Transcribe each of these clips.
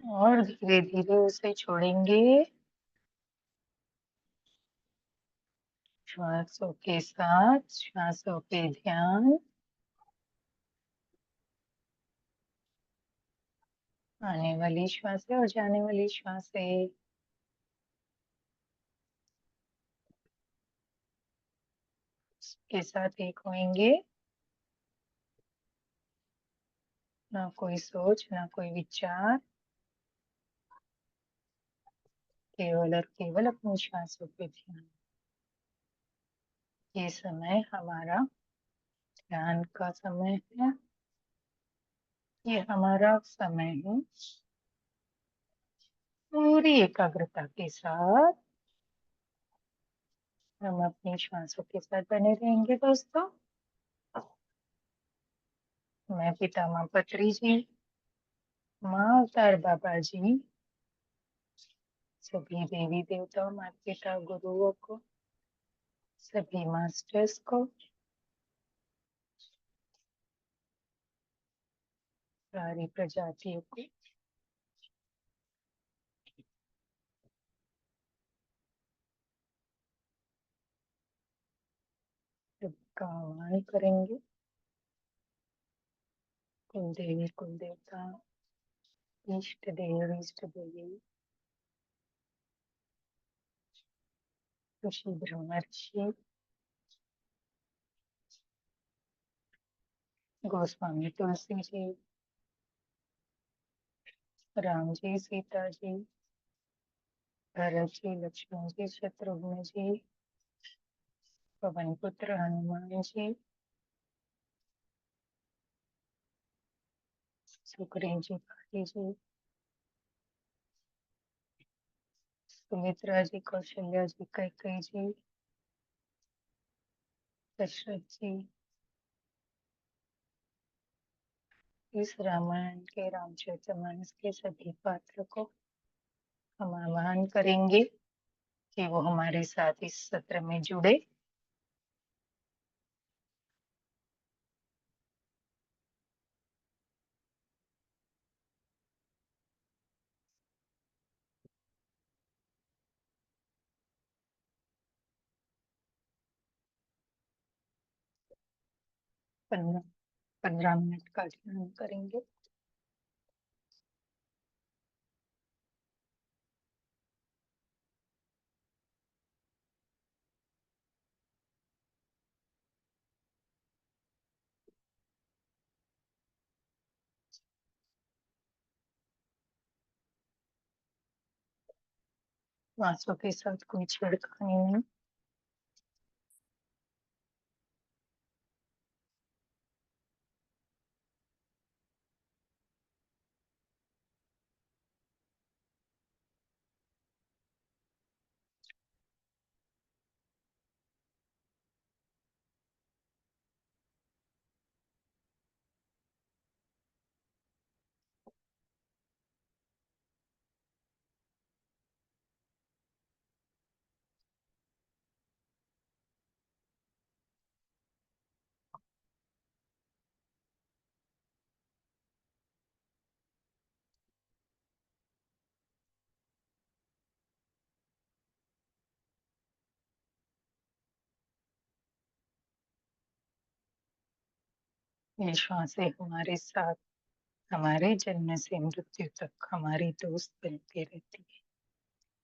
और धीरे धीरे उसे छोड़ेंगे। श्वासों के साथ श्वासों पे ध्यान। आने वाली श्वासें और जाने वाली श्वासें। के साथ एक होंगे। ना कोई सोच, ना कोई विचार, केवल और केवल अपनी श्वासों पे ध्यान। ये समय हमारा ध्यान का समय है। ये हमारा समय है। पूरी एकाग्रता के साथ हम अपनी श्वासों के साथ बने रहेंगे दोस्तों। मैं पितामह पत्री जी, माँ अवतार बाबा जी, सभी देवी देवताओं, माता पिता गुरुओं को, सभी मास्टर्स को, सारी प्रजातियों को सबका आह्वान करेंगे। कुल देवी कुल देवता, इष्ट देव इष्ट देवी, ऋषि ब्रह्मर्षि, गोस्वामी तुलसी जी, राम जी, सीता जी, भरत जी, लक्ष्मण जी, शत्रुघ्न जी, पवन पुत्र हनुमान जी, सुग्रीव जी, काली जी, सुमित्रा जी, कौशल्या जी, कैकेयी जी, दशरथ जी। इस रामायण के रामचरितमानस के सभी पात्र को हम आह्वान करेंगे कि वो हमारे साथ इस सत्र में जुड़े। पंद्रह 15 मिनट का ध्यान करेंगे। श्वासों के साथ कोई छेड़खानी नहीं। ये श्वासें हमारे साथ हमारे जन्म से मृत्यु तक हमारी दोस्त बनती रहती है।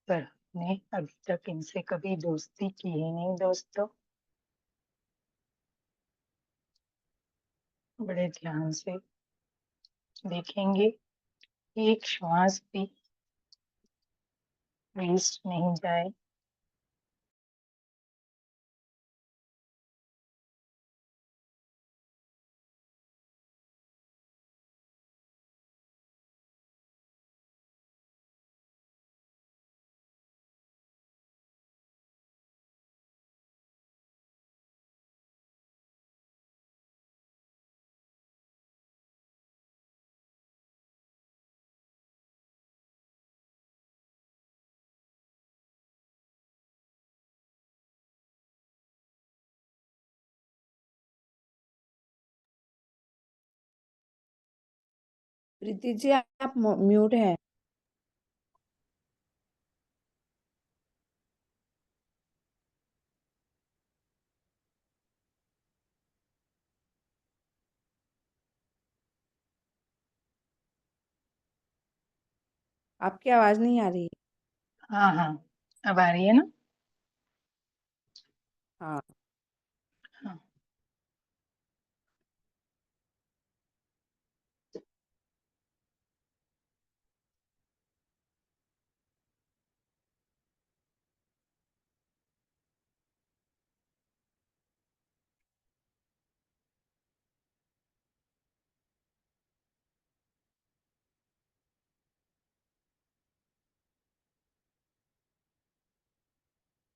पर हमने अभी तक इनसे कभी दोस्ती की ही नहीं दोस्तों। बड़े ध्यान से देखेंगे, एक श्वास भी वेस्ट नहीं जाए। प्रीति जी आप म्यूट है। आपकी आवाज नहीं आ रही। हाँ हाँ, अब आ रही है ना? हाँ। हाँ।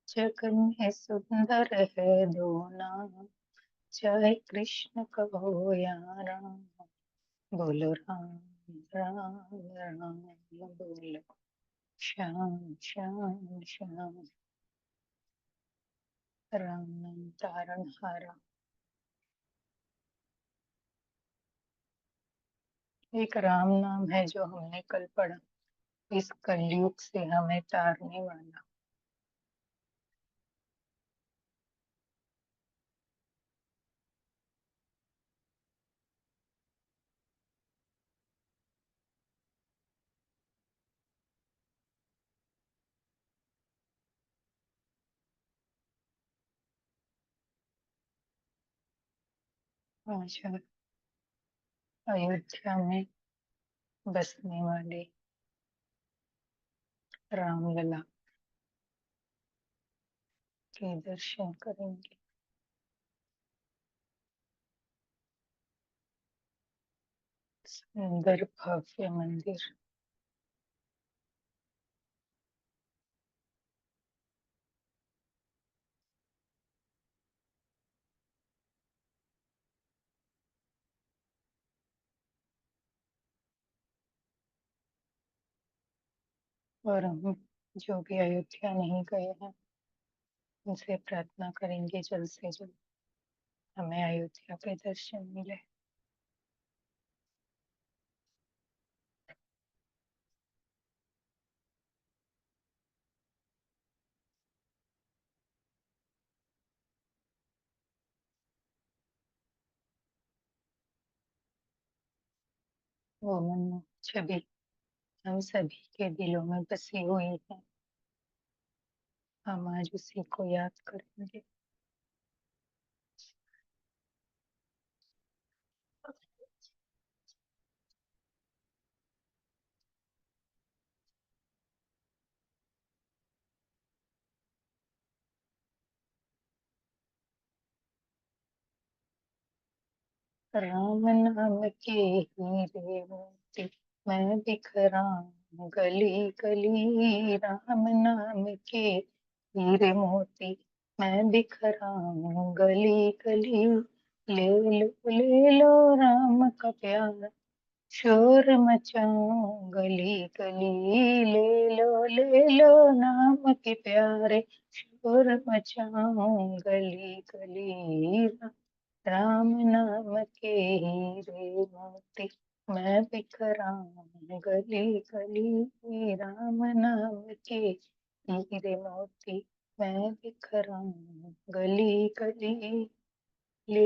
जग में सुंदर है दो नाम, चाहे कृष्ण कहो या राम। बोलो राम राम राम, बोलो श्याम श्याम श्याम। राम नाम तारण हारा। एक राम नाम है जो हमने कल पढ़ा, इस कलयुग से हमें तारने वाला। आज अयोध्या में बसने वाले रामलला के दर्शन करेंगे। सुंदर भव्य मंदिर। और हम जो भी अयोध्या नहीं गए हैं, उनसे प्रार्थना करेंगे जल्द से जल्द हमें अयोध्या के दर्शन मिले। वो मन छवि हम सभी के दिलों में बसी हुई है, हम आज उसी को याद करेंगे। राम नाम के हीरे मोती मैं बिखराऊं गली गली। राम नाम के हीरे मोती मैं बिखराऊं गली गली। ले लो राम का प्यार, शोर मचाऊं गली गली। ले लो नाम के प्यारे, शोर मचाऊं गली गली। राम नाम के हीरे मोती मैं बिखराऊं गली गली। राम नाम के हीरे मोती मैं बिखराऊं गली गली। ले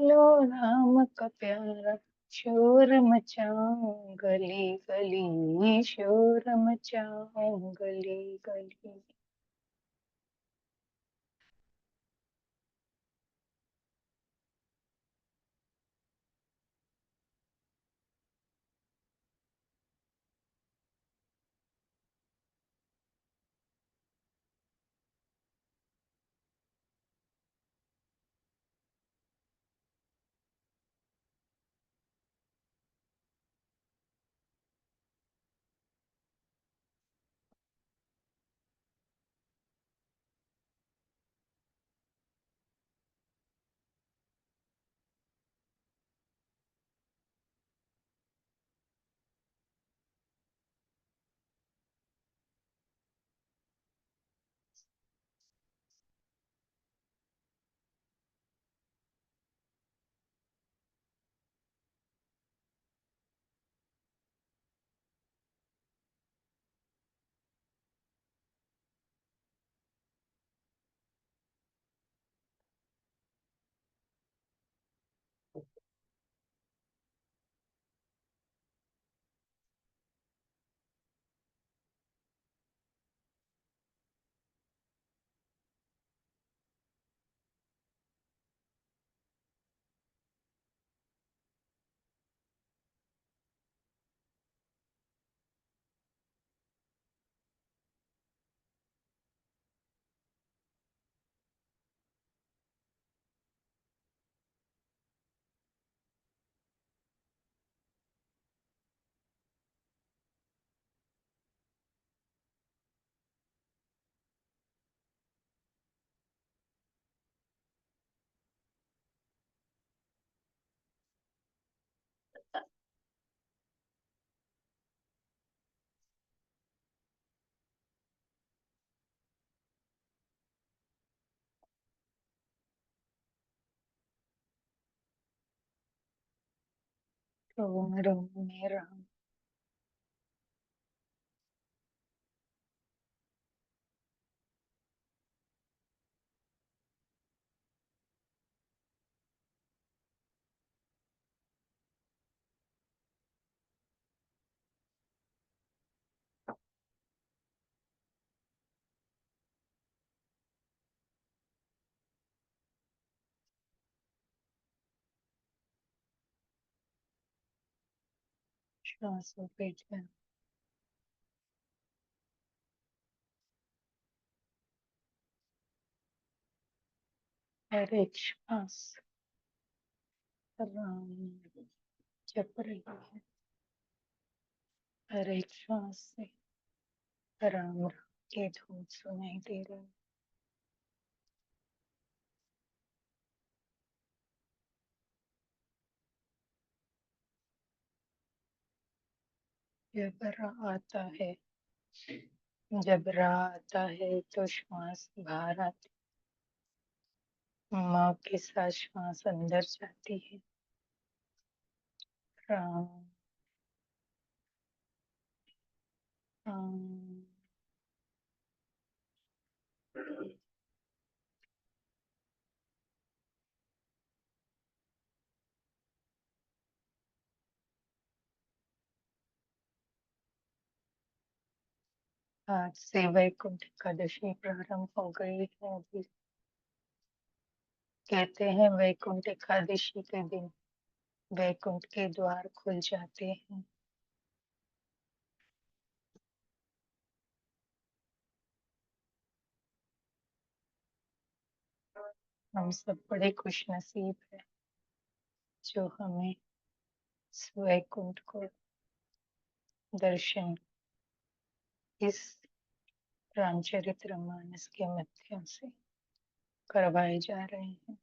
लो राम का प्यारा, शोर मचाऊं गली गली। शोर मचाऊं गली गली। रोम रोम में राम। श्वासों पे ध्यान। हर एक श्वास राम जप रही है। हर एक श्वास से राम राम के धूम सुनाई दे रहे हैं। जब रा आता है, जब रा आता है तो श्वास बाहर आती, माँ के साथ श्वास अंदर जाती है। राम राम। आज से वैकुंठ एकादशी प्रारंभ हो गई है। अभी कहते हैं वैकुंठ एकादशी के दिन वैकुंठ के द्वार खुल जाते हैं। हम सब बड़े खुशनसीब है जो हमें इस वैकुंठ को दर्शन इस रामचरितमानस के माध्यम से करवाए जा रहे हैं।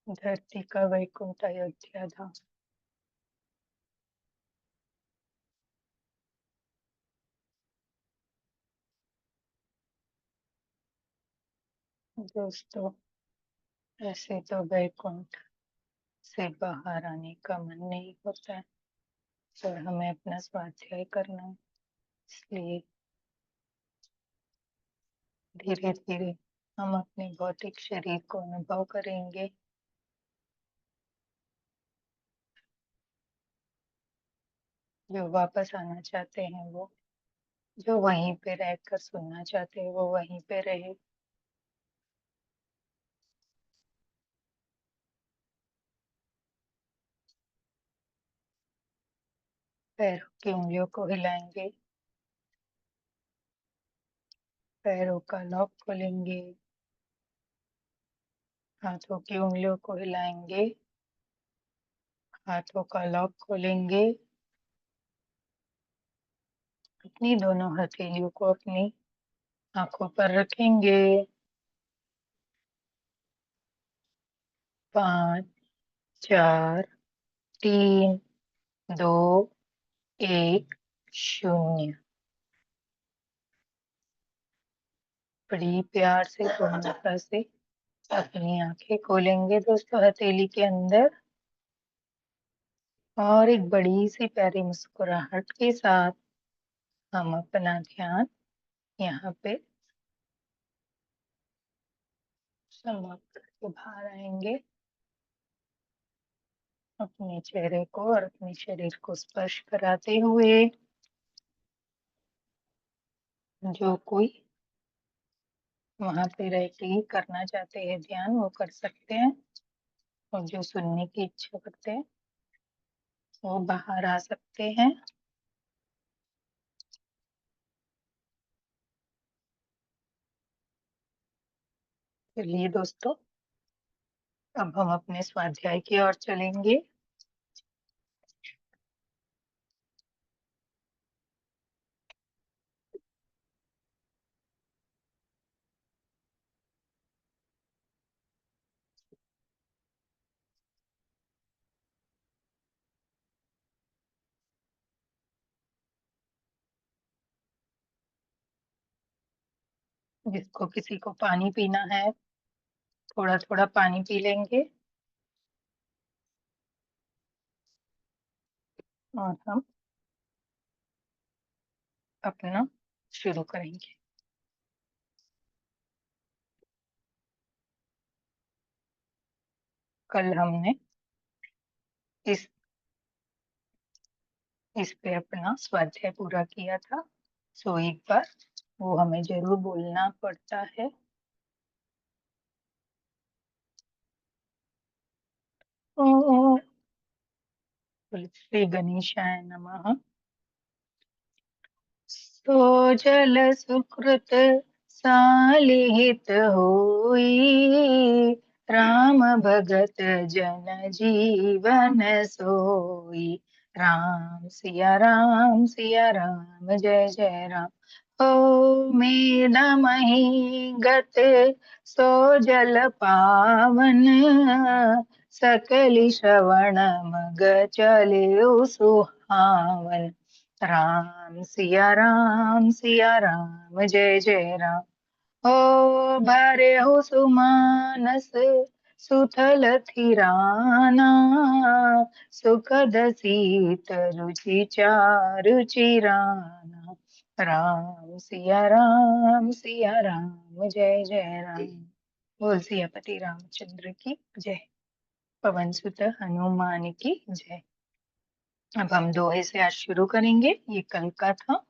धरती का वैकुंठ अयोध्या धाम। दोस्तों, ऐसे तो वैकुंठ से बाहर आने का मन नहीं होता है, पर हमें अपना स्वाध्याय करना है। इसलिए धीरे धीरे हम अपने भौतिक शरीर को अनुभव करेंगे। जो वापस आना चाहते हैं वो, जो वहीं पे रहकर सुनना चाहते हैं वो वहीं पे रहे। पैरों की उंगलियों को हिलाएंगे, पैरों का लॉक खोलेंगे, हाथों की उंगलियों को हिलाएंगे, हाथों का लॉक खोलेंगे, अपनी दोनों हथेलियों को अपनी आंखों पर रखेंगे। 5, 4, 3, 2, 1, 0। बड़ी प्यार से पूर्णता से अपनी आंखें खोलेंगे दोस्तों हथेली के अंदर, और एक बड़ी सी प्यारी मुस्कुराहट के साथ हम अपना ध्यान यहाँ पे समाप्त करके बाहर आएंगे। अपने चेहरे को और अपने शरीर को स्पर्श कराते हुए, जो कोई वहां पे रह के ही करना चाहते हैं ध्यान वो कर सकते हैं, और जो सुनने की इच्छा करते हैं वो बाहर आ सकते हैं। चलिए दोस्तों, अब हम अपने स्वाध्याय की ओर चलेंगे। जिसको किसी को पानी पीना है थोड़ा थोड़ा पानी पी लेंगे और हम अपना शुरू करेंगे। कल हमने इस पे अपना स्वाध्याय पूरा किया था, सो एक बार वो हमें जरूर बोलना पड़ता है। ओम श्री गणेशाय नमः। सो जल सुकृत सालिहित होई, राम भगत जन जीवन सोई। राम सिया राम जय जय राम। ओ मेरा मही गत सो जल पावन, सकली श्रवण मग चलियो सुहावन। राम सिया राम जय जय राम। ओ भरे हो सुमानस सुथल थिराना, सुखद सीत रुचि चारु चिराना। राम सिया राम जय जय राम। बोल सियापति रामचंद्र की जय। पवन सुत हनुमान की जय। अब हम दोहे से आज शुरू करेंगे, ये कल का था।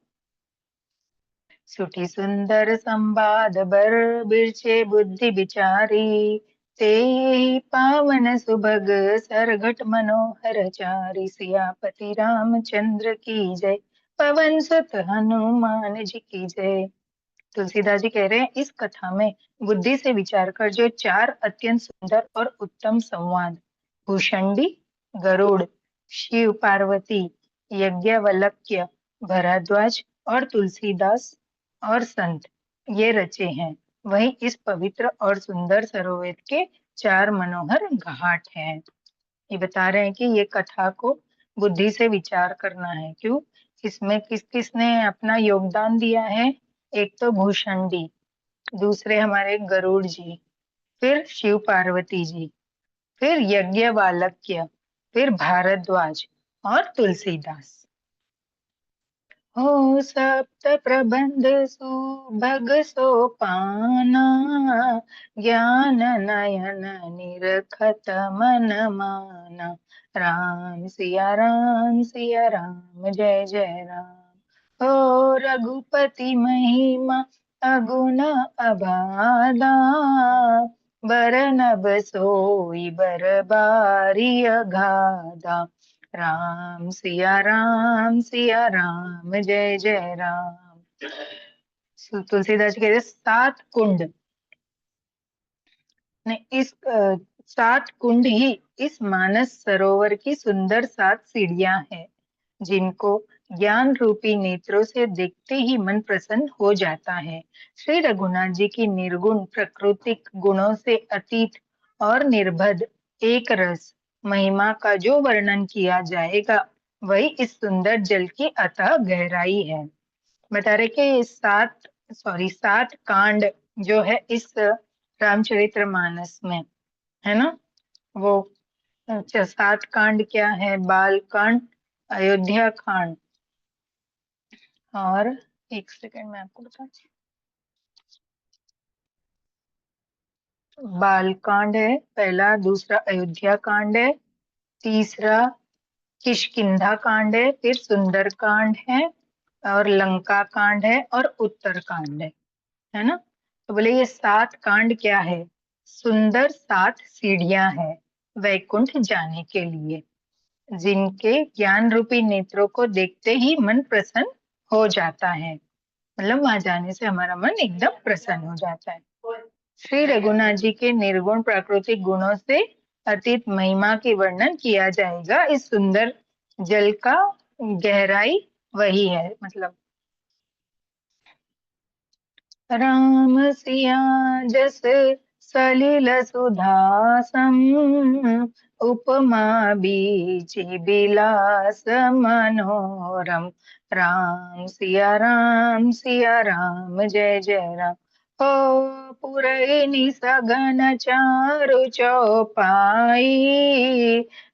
सुठी सुंदर संवाद बर बिरचे बुद्धि विचारी, ते पावन सुभग सरघट मनोहर चारी। सियापति रामचंद्र की जय, पवन सुत हनुमान जी की जय। तुलसीदास जी कह रहे हैं इस कथा में बुद्धि से विचार कर जो चार अत्यंत सुंदर और उत्तम संवाद भूषंडी, गरुड़, शिव पार्वती, यज्ञवल्क्य, भरद्वाज और तुलसीदास और संत ये रचे हैं, वही इस पवित्र और सुंदर सरोवर के चार मनोहर घाट हैं। ये बता रहे हैं कि ये कथा को बुद्धि से विचार करना है। क्यों? इसमें किस किसने अपना योगदान दिया है? एक तो भूषंडी, दूसरे हमारे गरुड़ जी, फिर शिव पार्वती जी, फिर यज्ञवालक्य, फिर भारद्वाज और तुलसीदास। हो सप्त प्रबंध सुभग सोपाना, ज्ञान नयन निरखत मन माना। सिया राम जय जय राम। हो रघुपति महिमा अगुण अबाधा, बरनब सोई बर बारी अगाधा। सिया राम जय जय राम। तुलसीदास जी कहते हैं, सात कुंड ने इस सात कुंड ही इस मानस सरोवर की सुंदर सात सीढ़ियां हैं, जिनको ज्ञान रूपी नेत्रों से देखते ही मन प्रसन्न हो जाता है। श्री रघुनाथ जी की निर्गुण प्राकृतिक गुणों से अतीत और निर्भद एक रस महिमा का जो वर्णन किया जाएगा, वही इस सुंदर जल की अतः गहराई है। बता रहे कि सात कांड जो है इस रामचरितमानस में, है ना, वो अच्छा, सात कांड क्या है? बाल कांड, अयोध्या कांड और एक सेकंड में आपको बताती हूँ। बाल कांड है पहला, दूसरा अयोध्या कांड है, तीसरा किष्किंधा कांड है, फिर सुंदर कांड है और लंका कांड है और उत्तर कांड है ना। तो बोले ये सात कांड क्या है? सुंदर सात सीढ़ियां हैं वैकुंठ जाने के लिए, जिनके ज्ञान रूपी नेत्रों को देखते ही मन प्रसन्न हो जाता है। मतलब वहां जाने से हमारा मन एकदम प्रसन्न हो जाता है। श्री रघुनाथ जी के निर्गुण प्राकृतिक गुणों से अतीत महिमा की वर्णन किया जाएगा। इस सुंदर जल का गहराई वही है। मतलब राम सिया जस सलिल सुधासम, उपमा बीच बिलास मनोरम। सिया राम जय जय राम। ओ पुरैनी सघन चारु चौपाई,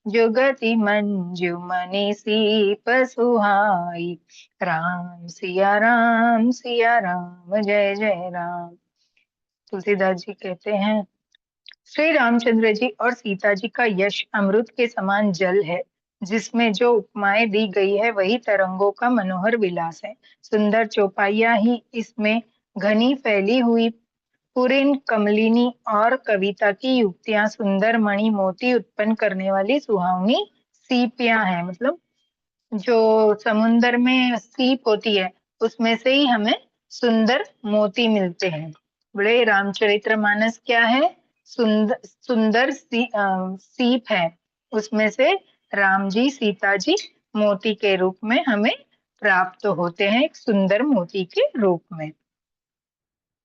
जुगति मंजुमनि सीप सुहाई। राम सिया राम जय जय राम। तुलसीदास जी कहते हैं, श्री रामचंद्र जी और सीता जी का यश अमृत के समान जल है, जिसमें जो उपमाएं दी गई है वही तरंगों का मनोहर विलास है। सुंदर चौपाइयां ही इसमें घनी फैली हुई पुरिन कमलिनी और कविता की युक्तियां सुंदर मणि मोती उत्पन्न करने वाली सुहावनी सीपियां हैं। मतलब जो समुन्दर में सीप होती है उसमें से ही हमें सुंदर मोती मिलते हैं। बड़े रामचरितमानस क्या है? सुंदर सीप है, उसमें से राम जी सीता जी मोती के रूप में हमें प्राप्त होते हैं, एक सुंदर मोती के रूप में।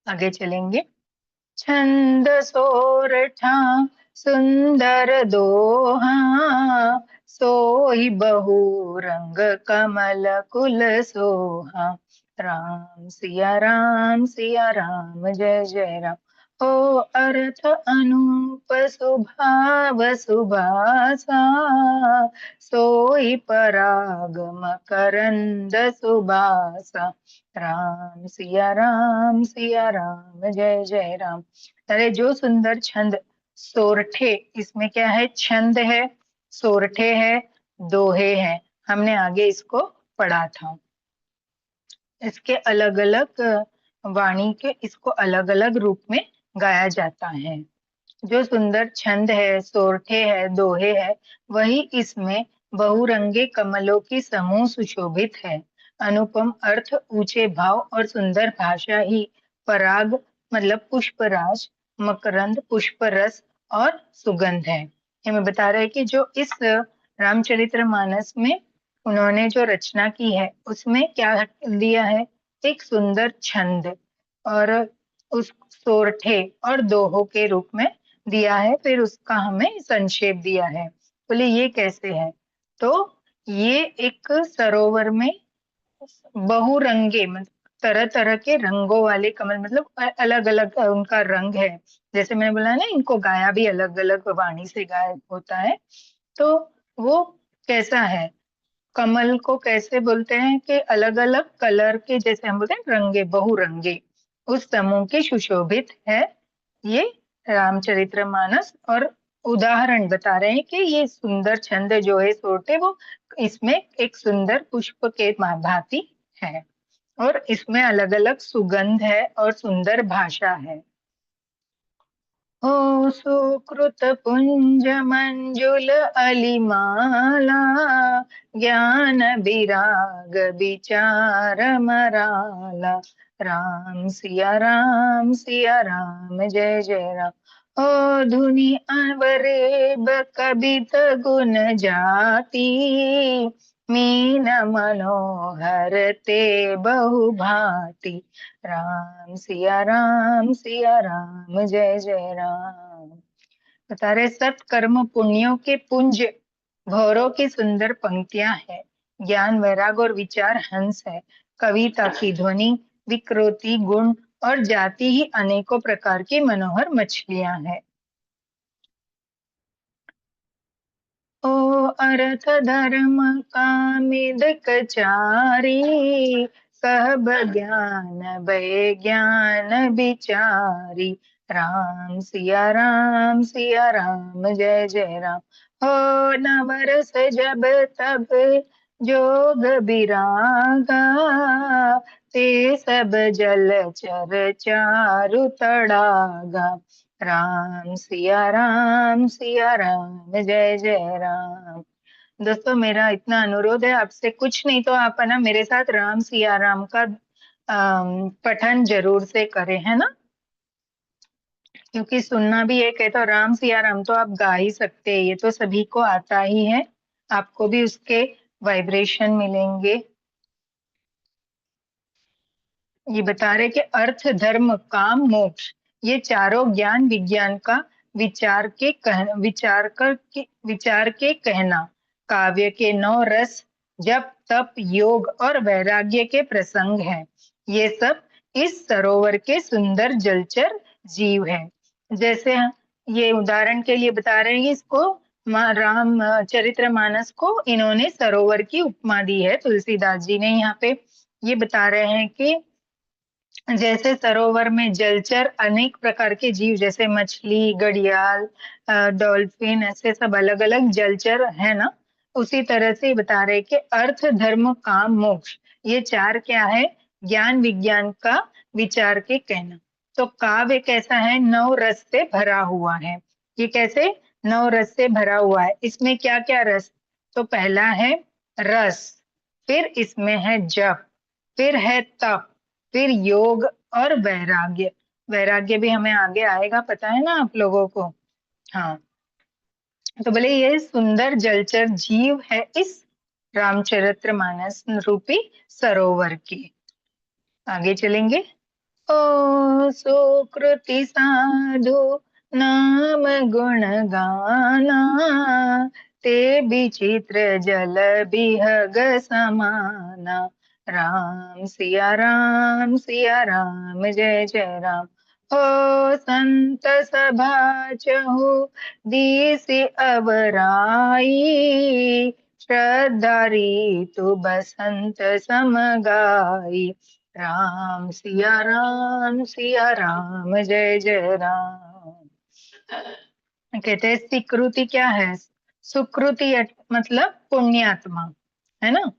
आगे चलेंगे। छंद सोरठा सुंदर दोहा, सोई बहु रंग कमल कुल सोहा। राम सिया राम जय जय राम। हो अर्थ अनूप सुभाव सुभासा, सोई पराग मकरंद सुबासा। राम सिया राम जय जय राम। अरे जो सुंदर छंद सोरठे, इसमें क्या है? छंद है, सोरठे है, दोहे हैं। हमने आगे इसको पढ़ा था। इसके अलग अलग वाणी के इसको अलग अलग रूप में गाया जाता है। जो सुंदर छंद है, सोरठे है, दोहे है, वही इसमें बहुरंगे कमलों की समूह सुशोभित है। अनुपम अर्थ, ऊंचे भाव और सुंदर भाषा ही पराग मतलब पुष्पराज, मकरंद पुष्प रस और सुगंध है। ये मैं बता रहे कि जो इस रामचरितमानस में उन्होंने जो रचना की है उसमें क्या दिया है? एक सुंदर छंद और उस सोरठे और दोहों के रूप में दिया है, फिर उसका हमें संक्षेप दिया है। बोले ये कैसे है? तो ये एक सरोवर में बहुरंगे मतलब तरह तरह के रंगों वाले कमल, मतलब अलग अलग उनका रंग है। जैसे मैंने बोला ना, इनको गाया भी अलग अलग वाणी से गाया होता है। तो वो कैसा है? कमल को कैसे बोलते हैं कि अलग अलग कलर के, जैसे हम बोलते हैं रंगे, बहुरंगे, उस समूह के सुशोभित है ये रामचरितमानस। और उदाहरण बता रहे हैं कि ये सुंदर छंद जो है सोटे, वो इसमें एक सुंदर पुष्प के भांति है और इसमें अलग अलग सुगंध है और सुंदर भाषा है। ओ सुकृत पुंज मंजुल अलिमाला, ज्ञान विराग विचार मराला। राम सिया राम जय जय राम। ओ धुनि अवरेब कबित गुण जाति, मीन मनोहर ते बहु भांति। राम सिया राम जय जय राम। बता रहे सत्कर्म पुण्यों के पुंज, भौरों की सुंदर पंक्तियां हैं, ज्ञान वैराग और विचार हंस है, कविता की ध्वनि विकृति गुण और जाति ही अनेकों प्रकार की मनोहर मछलियां हैं। ओ अर्थ धर्म कामिद कचारी, कहब ज्ञान ज्ञान विचारी। सिया राम जय जय राम। हो नवरस जब तब जोग विरागा, ते सब जल चर चारु तड़ागा। सिया राम जय जय राम। दोस्तों मेरा इतना अनुरोध है आपसे, कुछ नहीं तो आप है ना मेरे साथ राम सिया राम का पठन जरूर से करें, है ना? क्योंकि सुनना भी एक है, तो राम सिया राम तो आप गा ही सकते हैं, ये तो सभी को आता ही है, आपको भी उसके वाइब्रेशन मिलेंगे। ये बता रहे कि अर्थ धर्म काम मोक्ष, ये चारों ज्ञान विज्ञान का विचार के कहना, काव्य के 9 रस, जप तप योग और वैराग्य के प्रसंग हैं। ये सब इस सरोवर के सुंदर जलचर जीव है। जैसे ये उदाहरण के लिए बता रहे हैं, इसको राम चरितमानस को इन्होंने सरोवर की उपमा दी है, तुलसीदास जी ने यहाँ पे ये बता रहे हैं कि जैसे सरोवर में जलचर अनेक प्रकार के जीव जैसे मछली, घड़ियाल, डॉल्फिन, ऐसे सब अलग अलग जलचर है ना, उसी तरह से बता रहे कि अर्थ, धर्म, काम, मोक्ष, ये चार क्या है, ज्ञान विज्ञान का विचार के कहना। तो काव्य कैसा है, नौ रस से भरा हुआ है। ये कैसे, नौ रस से भरा हुआ है। इसमें क्या क्या रस, तो पहला है रस, फिर इसमें है जप, फिर है तप, फिर योग और वैराग्य। वैराग्य भी हमें आगे आएगा, पता है ना आप लोगों को। हाँ, तो बोले ये सुंदर जलचर जीव है इस रामचरितमानस रूपी सरोवर के। आगे चलेंगे। ओ सुकृति साधु नाम गुण गाना, ते विचित्र जल बिहग समाना। राम सिया राम सिया राम, जय जय राम। हो संत सभा चहु दिसि अवराई, श्रद्धा रीतु बसंत सम गाई। राम सिया राम, जय जय राम। कहते हैं सुकृति क्या है, सुकृति मतलब पुण्यात्मा, है ना।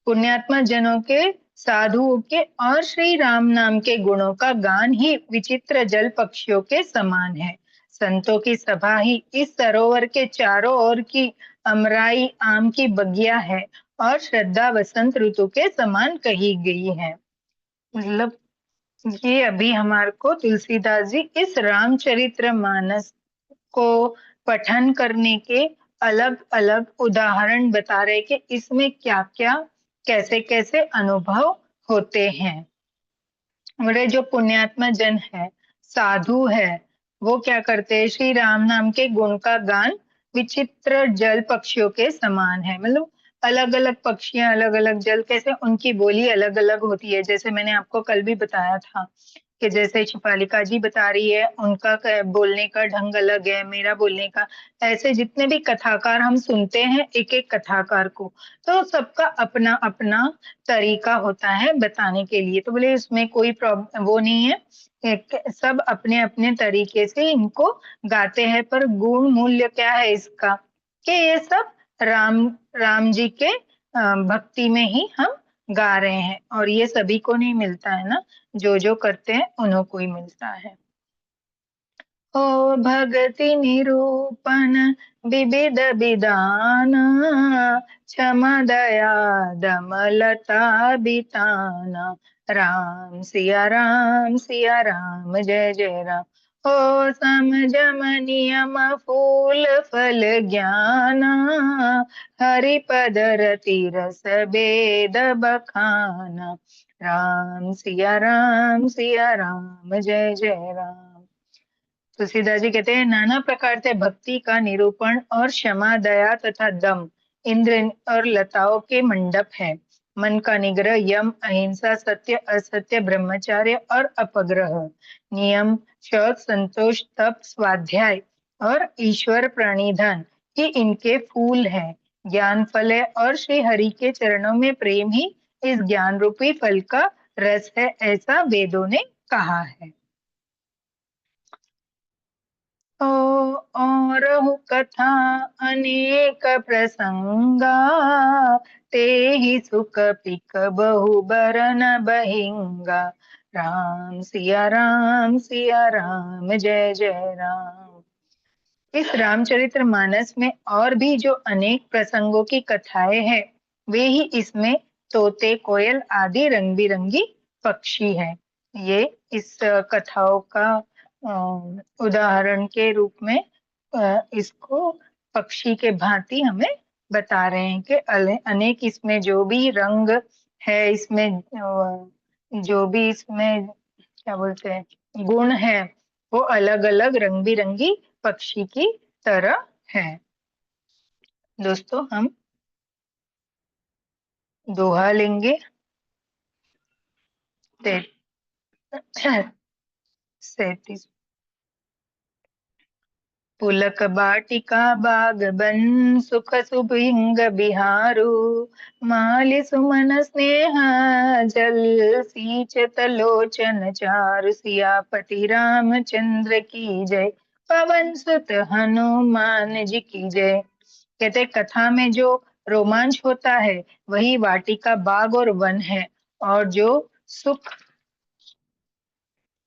पुण्यात्मा जनों के, साधुओं के और श्री राम नाम के गुणों का गान ही विचित्र जल पक्षियों के समान है। संतों की सभा ही इस सरोवर के चारों ओर की अमराई आम की बगिया है और श्रद्धा वसंत ऋतु के समान कही गई है। मतलब ये अभी हमारे को तुलसीदास जी इस रामचरितमानस को पठन करने के अलग अलग उदाहरण बता रहे कि इसमें क्या क्या कैसे कैसे अनुभव होते हैं। बड़े जो पुण्यात्मा जन है, साधु है, वो क्या करते हैं, श्री राम नाम के गुण का गान विचित्र जल पक्षियों के समान है। मतलब अलग अलग पक्षियां, अलग अलग जल, कैसे उनकी बोली अलग अलग होती है। जैसे मैंने आपको कल भी बताया था कि जैसे शिपालिका जी बता रही है, उनका बोलने का ढंग अलग है, मेरा बोलने का। ऐसे जितने भी कथाकार हम सुनते हैं, एक एक कथाकार को, तो सबका अपना अपना तरीका होता है बताने के लिए। तो बोले इसमें कोई प्रॉब्लम वो नहीं है, सब अपने अपने तरीके से इनको गाते हैं। पर गुण मूल्य क्या है इसका, कि ये सब राम राम जी के भक्ति में ही हम गा रहे हैं, और ये सभी को नहीं मिलता है ना, जो जो करते हैं उन्हों को ही मिलता है। ओ भगति निरूपण विविध विधान, क्षमा दया दमलता बिताना। राम सिया राम, जय जय राम। ओ समझम नियम फूल फल ज्ञान, हरिपद रति रस बेद बखाना। राम सिया राम, जय जय राम। तुलसीदास जी कहते हैं नाना प्रकार से भक्ति का निरूपण और क्षमा, दया तथा दम इंद्र और लताओं के मंडप है। मन का निग्रह, यम, अहिंसा, सत्य असत्य, ब्रह्मचार्य और अपग्रह, नियम, शौच, संतोष, तप, स्वाध्याय और ईश्वर प्रणिधान ही इनके फूल हैं। ज्ञान फल है और श्री हरि के चरणों में प्रेम ही इस ज्ञान रूपी फल का रस है, ऐसा वेदों ने कहा है। और कथा अनेक प्रसंगा, ते ही सुख पिक बहु बरन बहिंगा। राम सिया राम, जय जय राम। इस रामचरितमानस में और भी जो अनेक प्रसंगों की कथाएं हैं, वे ही इसमें तोते, कोयल आदि रंग बिरंगी पक्षी हैं। ये इस कथाओं का उदाहरण के रूप में इसको पक्षी के भांति हमें बता रहे हैं कि अनेक इसमें जो भी रंग है, इसमें जो भी इसमें क्या बोलते हैं गुण है, वो अलग अलग रंग बिरंगी पक्षी की तरह है। दोस्तों हम दोहा लेंगे। 37। पुलक बाटिका बाग बन सुख सुभिंग बिहारु, माली सुमन स्नेह जल सींचत लोचन चारु, सियापति रामचंद्र की जय, पवन सुत हनुमान जी की जय। कहते कथा में जो रोमांच होता है वही वाटिका बाग और वन है, और जो सुख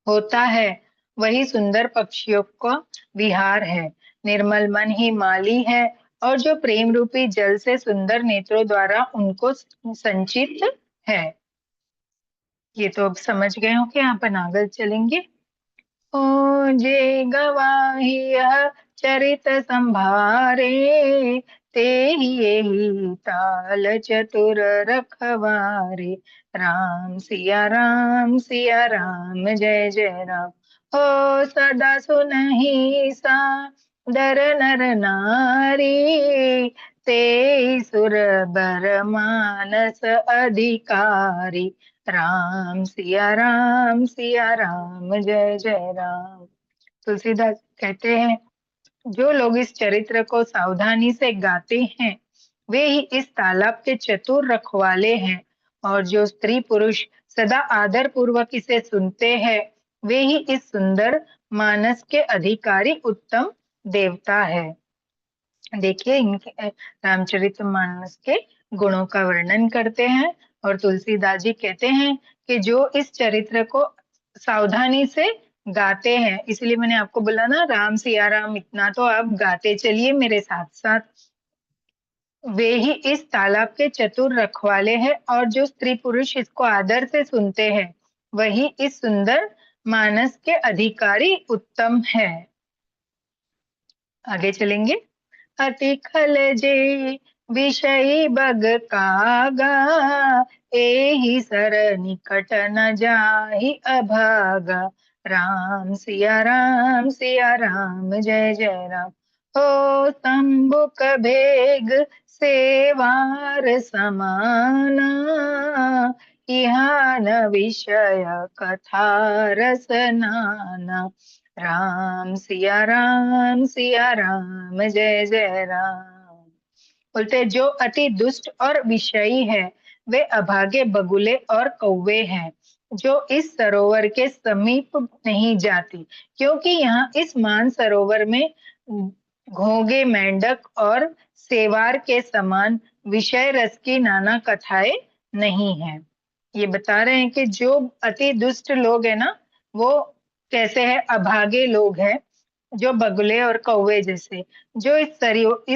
होता है वही सुंदर पक्षियों का विहार है। निर्मल मन ही माली है, और जो प्रेम रूपी जल से सुंदर नेत्रों द्वारा उनको संचित है। ये तो अब समझ गए हो कि अपन आगे चलेंगे। ओ जे गवाही यह चरित संभारे, ते ही ताल चतुर रखवारे, राम सिया राम जय जय राम। हो सदा सुनहि सा दर नर नारी, ते सुर बर मानस अधिकारी, राम सिया राम जय जय राम। तुलसीदास कहते हैं जो लोग इस चरित्र को सावधानी से गाते हैं वे ही इस तालाब के चतुर रखवाले हैं, और जो स्त्री पुरुष सदा आदर पूर्वक इसे सुनते हैं वे ही इस सुंदर मानस के अधिकारी उत्तम देवता है। देखिए इनके रामचरितमानस के गुणों का वर्णन करते हैं, और तुलसीदास जी कहते हैं कि जो इस चरित्र को सावधानी से गाते हैं, इसलिए मैंने आपको बोला ना राम सिया राम इतना तो आप गाते चलिए मेरे साथ साथ, वे ही इस तालाब के चतुर रखवाले हैं, और जो स्त्री पुरुष इसको आदर से सुनते हैं वही इस सुंदर मानस के अधिकारी उत्तम है। आगे चलेंगे। अति खल जे विषय बग कागा, एहि सर निकट न जाहि अभागा, राम सिया राम जय जय राम। हो तंबुक भेग सेवार समाना, इहान विषय कथा रस नाना, राम सिया राम जय जय राम। बोलते जो अति दुष्ट और विषयी है वे अभागे बगुले और कौवे हैं, जो इस सरोवर के समीप नहीं जाती, क्योंकि यहाँ इस मान सरोवर में घोंगे मेंढक और सेवार के समान विषय रस की नाना कथाएं नहीं है। ये बता रहे हैं कि जो अति दुष्ट लोग है ना वो कैसे है, अभागे लोग हैं, जो बगुले और कौवे जैसे, जो इस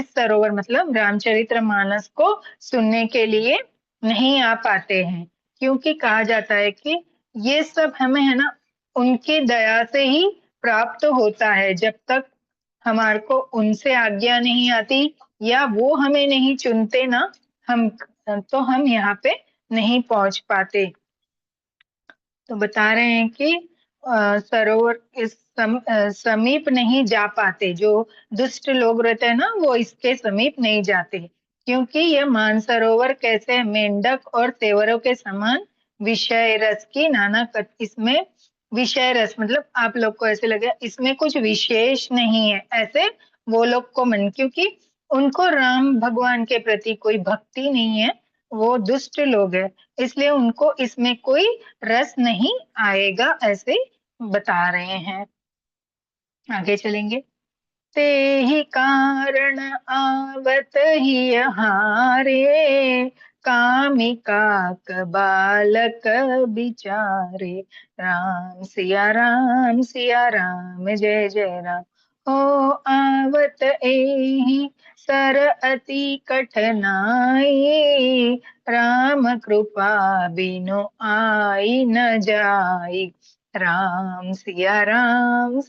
सरोवर मतलब रामचरितमानस को सुनने के लिए नहीं आ पाते हैं, क्योंकि कहा जाता है कि ये सब हमें है ना उनकी दया से ही प्राप्त होता है। जब तक हमारे को उनसे आज्ञा नहीं आती या वो हमें नहीं चुनते ना, हम तो हम यहाँ पे नहीं पहुंच पाते। तो बता रहे हैं कि सरोवर के समीप नहीं जा पाते, जो दुष्ट लोग रहते हैं ना वो इसके समीप नहीं जाते, क्योंकि यह मानसरोवर कैसे मेंढक और तेवरों के समान विषय रस की इसमें विषय रस मतलब आप लोग को ऐसे लगे इसमें कुछ विशेष नहीं है, ऐसे वो लोग को मन, क्योंकि उनको राम भगवान के प्रति कोई भक्ति नहीं है, वो दुष्ट लोग है, इसलिए उनको इसमें कोई रस नहीं आएगा, ऐसे बता रहे हैं। आगे चलेंगे। ते ही कारण आवत ही हारे, कामिका बालक बिचारे, राम सिया राम जय जय राम। हो आवत एहि सर अति कठिनाई, राम कृपा बिनु आई न जाई, राम सिया राम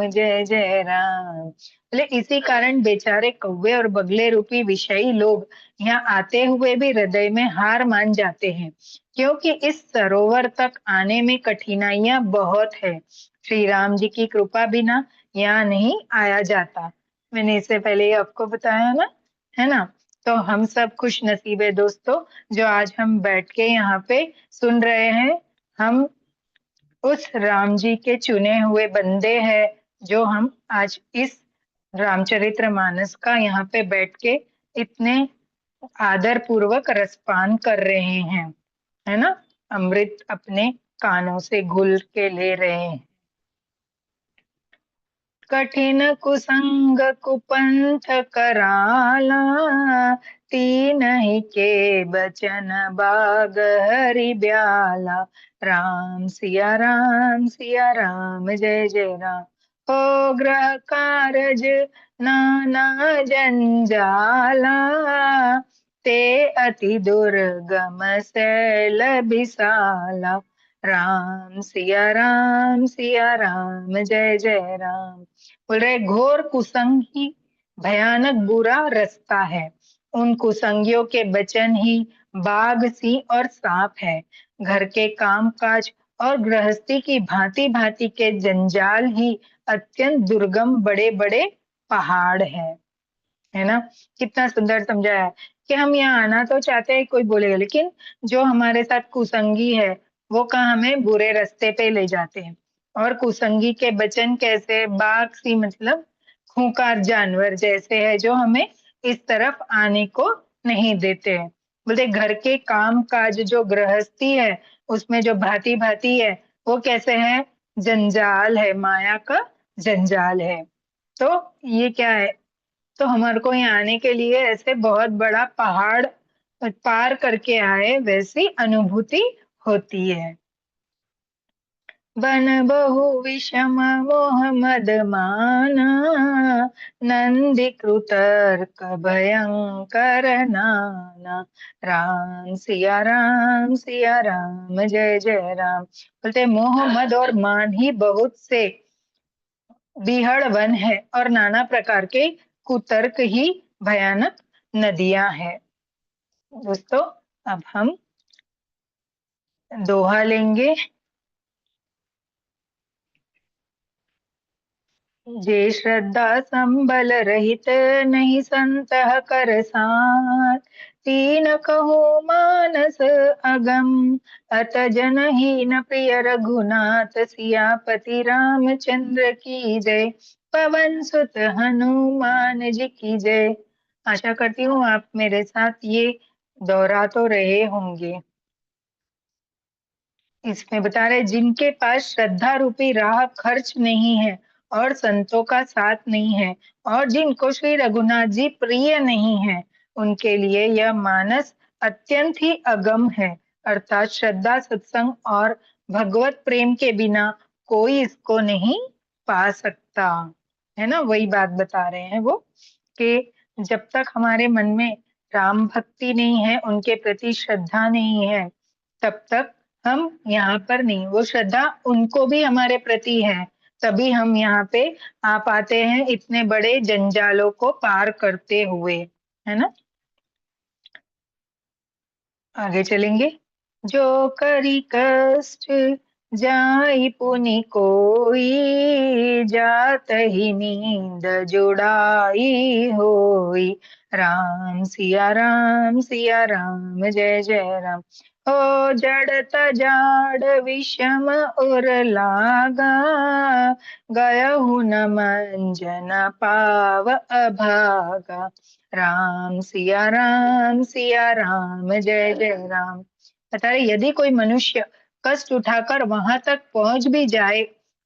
जय जय राम। बोले इसी कारण बेचारे कौवे और बगले रूपी विषयी लोग यहाँ आते हुए भी हृदय में हार मान जाते हैं, क्योंकि इस सरोवर तक आने में कठिनाइयां बहुत है। श्री राम जी की कृपा बिना यहाँ नहीं आया जाता। मैंने इससे पहले ही आपको बताया ना, है ना। तो हम सब खुश नसीब है दोस्तों, जो आज हम बैठ के यहाँ पे सुन रहे हैं। हम उस राम जी के चुने हुए बंदे हैं जो हम आज इस रामचरितमानस का यहाँ पे बैठ के इतने आदर पूर्वक रसपान कर रहे हैं, है ना। अमृत अपने कानों से घुल के ले रहे हैं। कठिन कुसंग कुपंथ कराला, तीन ही के बचन बाग हरि ब्याला। राम सिया राम सिया राम जय जय राम। हो ग्रह कारज नाना जंजाला, ते अति दुर्गम सैल बिसाला। राम सिया राम जय जय राम। बोल रहे घोर कुसंग ही भयानक बुरा रास्ता है, उन कुसंगियों के बचन ही बाघ सिंह और सांप है। घर के काम काज और गृहस्थी की भांति भांति के जंजाल ही अत्यंत दुर्गम बड़े बड़े पहाड़ है ना। कितना सुंदर समझाया है कि हम यहाँ आना तो चाहते हैं, कोई बोलेगा, लेकिन जो हमारे साथ कुसंगी है वो कहाँ हमें बुरे रास्ते पे ले जाते हैं। और कुसंगी के बचन कैसे, बाघ सी मतलब खूंखार जानवर जैसे है जो हमें इस तरफ आने को नहीं देते हैं। बोलते घर के काम काज जो गृहस्थी है उसमें जो भांति भांति है वो कैसे है, जंजाल है, माया का जंजाल है। तो ये क्या है, तो हमारे को यहाँ आने के लिए ऐसे बहुत बड़ा पहाड़ पार करके आए वैसी अनुभूति होती है। बन बहु विषम मोह मद माना, नंदि कृतर्क भयंकर नाना। राम सिया राम जय जय राम। बोलते मोह मद और मान ही बहुत से बीहड़ वन है और नाना प्रकार के कुतर्क ही भयानक नदियां हैं। दोस्तों अब हम दोहा लेंगे। जे श्रद्धा संबल रहित नहीं संतह कर साथ, तीन कहो मानस अगम अत जनहीन प्रिय रघुनाथ। सियापति रामचंद्र की जय, पवन सुत हनुमान जी की जय। आशा करती हूँ आप मेरे साथ ये दोहरा तो रहे होंगे। इसमें बता रहे जिनके पास श्रद्धा रूपी राह खर्च नहीं है और संतों का साथ नहीं है और जिनको श्री रघुनाथ जी प्रिय नहीं है, उनके लिए यह मानस अत्यंत ही अगम है। अर्थात श्रद्धा सत्संग और भगवत प्रेम के बिना कोई इसको नहीं पा सकता, है ना। वही बात बता रहे हैं वो कि जब तक हमारे मन में राम भक्ति नहीं है, उनके प्रति श्रद्धा नहीं है, तब तक हम यहाँ पर नहीं। वो श्रद्धा उनको भी हमारे प्रति है, तभी हम यहाँ पे आ पाते हैं इतने बड़े जंजालों को पार करते हुए, है ना। आगे चलेंगे। जो करी कष्ट जाई पुनि कोई, जात ही नींद जुड़ाई होई। राम सिया राम जय जय राम। ओ जड़त जाड़ विषम उर लागा, गयहु न मंजन पाव अभागा। राम सिया राम जय जय राम। बता रहे यदि कोई मनुष्य कष्ट उठाकर वहां तक पहुंच भी जाए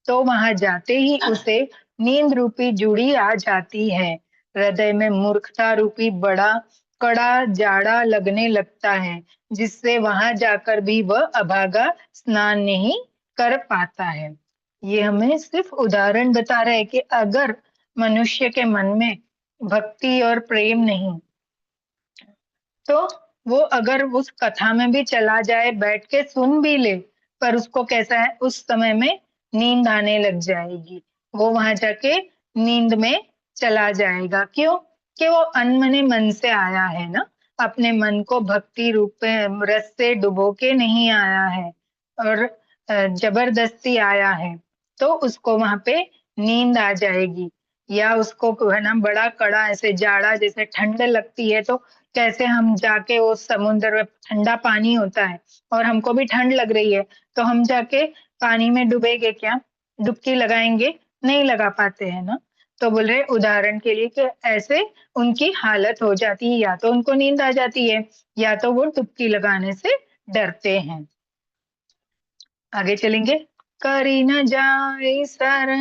तो वहां जाते ही उसे नींद रूपी जुड़ी आ जाती है। हृदय में मूर्खता रूपी बड़ा कड़ा जाड़ा लगने लगता है, जिससे वहां जाकर भी वह अभागा स्नान नहीं कर पाता है। ये हमें सिर्फ उदाहरण बता रहा है कि अगर मनुष्य के मन में भक्ति और प्रेम नहीं, तो वो अगर उस कथा में भी चला जाए, बैठ के सुन भी ले, पर उसको कैसा है, उस समय में नींद आने लग जाएगी। वो वहां जाके नींद में चला जाएगा। क्यों? कि वो अनमने मन से आया है ना, अपने मन को भक्ति रूप में रस से डुबो के नहीं आया है और जबरदस्ती आया है, तो उसको वहां पे नींद आ जाएगी। या उसको है ना बड़ा कड़ा ऐसे जाड़ा जैसे ठंड लगती है, तो कैसे हम जाके वो समुद्र में ठंडा पानी होता है और हमको भी ठंड लग रही है, तो हम जाके पानी में डूबेंगे क्या, डुबकी लगाएंगे, नहीं लगा पाते हैं ना। तो बोल रहे उदाहरण के लिए कि ऐसे उनकी हालत हो जाती है, या तो उनको नींद आ जाती है या तो वो डुबकी लगाने से डरते हैं। आगे चलेंगे। करी न जाय सर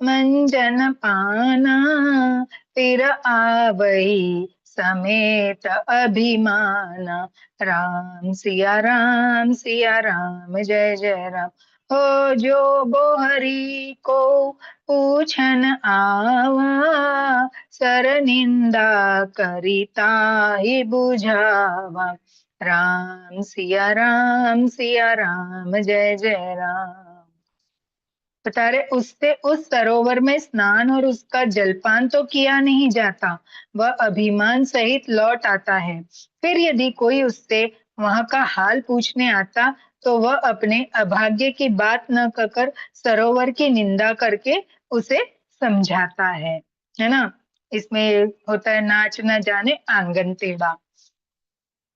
मंजन पाना, फिर आवही समेत अभिमाना। राम सिया राम जय जय राम। हो जो बोहरी को पूछन आवा, सर निंदा करिता ही बुझावा। राम सिया राम जय जय राम। बता रहे उससे उस सरोवर में स्नान और उसका जलपान तो किया नहीं जाता, वह अभिमान सहित लौट आता है। फिर यदि कोई उससे वहां का हाल पूछने आता तो वह अपने अभाग्य की बात न कहकर सरोवर की निंदा करके उसे समझाता है ना। इसमें होता है नाच न जाने आंगन टेढ़ा।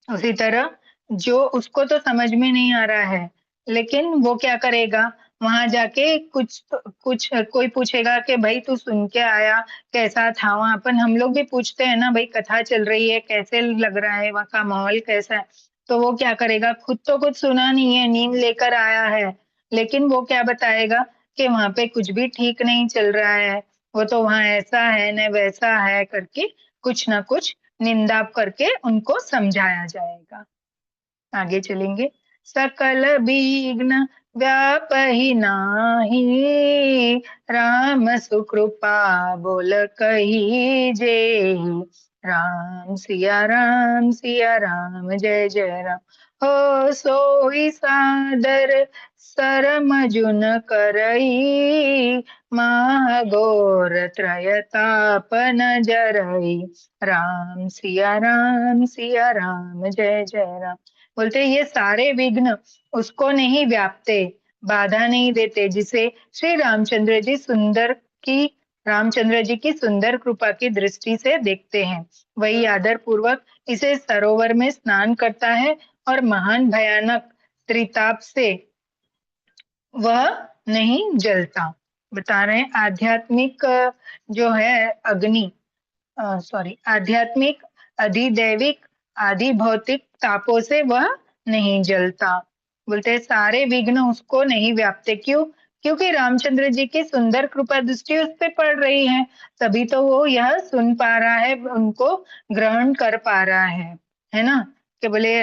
उसी तरह जो उसको तो समझ में नहीं आ रहा है, लेकिन वो क्या करेगा, वहां जाके कुछ कोई पूछेगा कि भाई तू सुन के आया, कैसा था वहां। अपन हम लोग भी पूछते हैं ना, भाई कथा चल रही है, कैसे लग रहा है, वहां का माहौल कैसा है। तो वो क्या करेगा, खुद तो कुछ सुना नहीं है, नींद लेकर आया है, लेकिन वो क्या बताएगा कि वहां पे कुछ भी ठीक नहीं चल रहा है, वो तो वहां ऐसा है न वैसा है करके कुछ ना कुछ निंदा करके उनको समझाया जाएगा। आगे चलेंगे। सकल विघ्न व्यापहि नाही, राम सुकृपा बोल कही जेहि। राम सिया राम जय जय राम। हो सोई सादर सरमजुन करई, माह घोर त्रयतापन जरई। राम सिया राम जय जय राम। बोलते ये सारे विघ्न उसको नहीं व्यापते, बाधा नहीं देते, जिसे श्री रामचंद्र जी की सुंदर कृपा की दृष्टि से देखते हैं, वही आदर पूर्वक इसे सरोवर में स्नान करता है और महान भयानक त्रिताप से वह नहीं जलता। बता रहे हैं आध्यात्मिक जो है अग्नि, सॉरी आध्यात्मिक, अधिदैविक, आदि भौतिक तापों से वह नहीं जलता। बोलते हैं सारे विघ्न उसको नहीं व्यापते। क्यों? क्योंकि रामचंद्र जी की सुंदर कृपा दृष्टि उस पे पड़ रही है, तभी तो वो यह सुन पा रहा है, उनको ग्रहण कर पा रहा है ना। कि बोले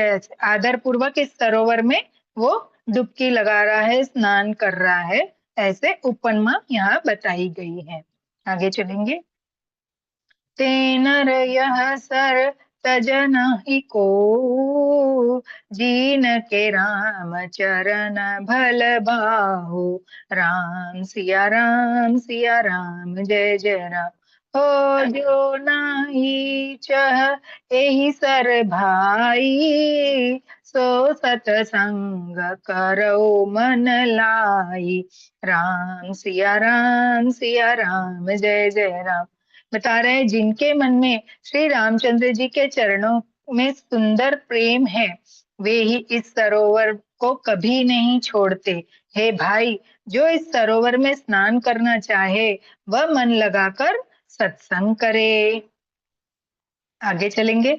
आदर पूर्वक इस सरोवर में वो डुबकी लगा रहा है, स्नान कर रहा है, ऐसे उपमा यहाँ बताई गई है। आगे चलेंगे। ते नर यह सर तज नहीं को, जीन के राम चरण भल बाहु। सिया राम जय जय राम। हो जो नाही चह एहि सर भाई, सो सतसंग करो मन लाई। सिया राम जय जय राम। बता रहे हैं जिनके मन में श्री रामचंद्र जी के चरणों में सुंदर प्रेम है, वे ही इस सरोवर को कभी नहीं छोड़ते। हे भाई, जो इस सरोवर में स्नान करना चाहे वह मन लगाकर सत्संग करे। आगे चलेंगे।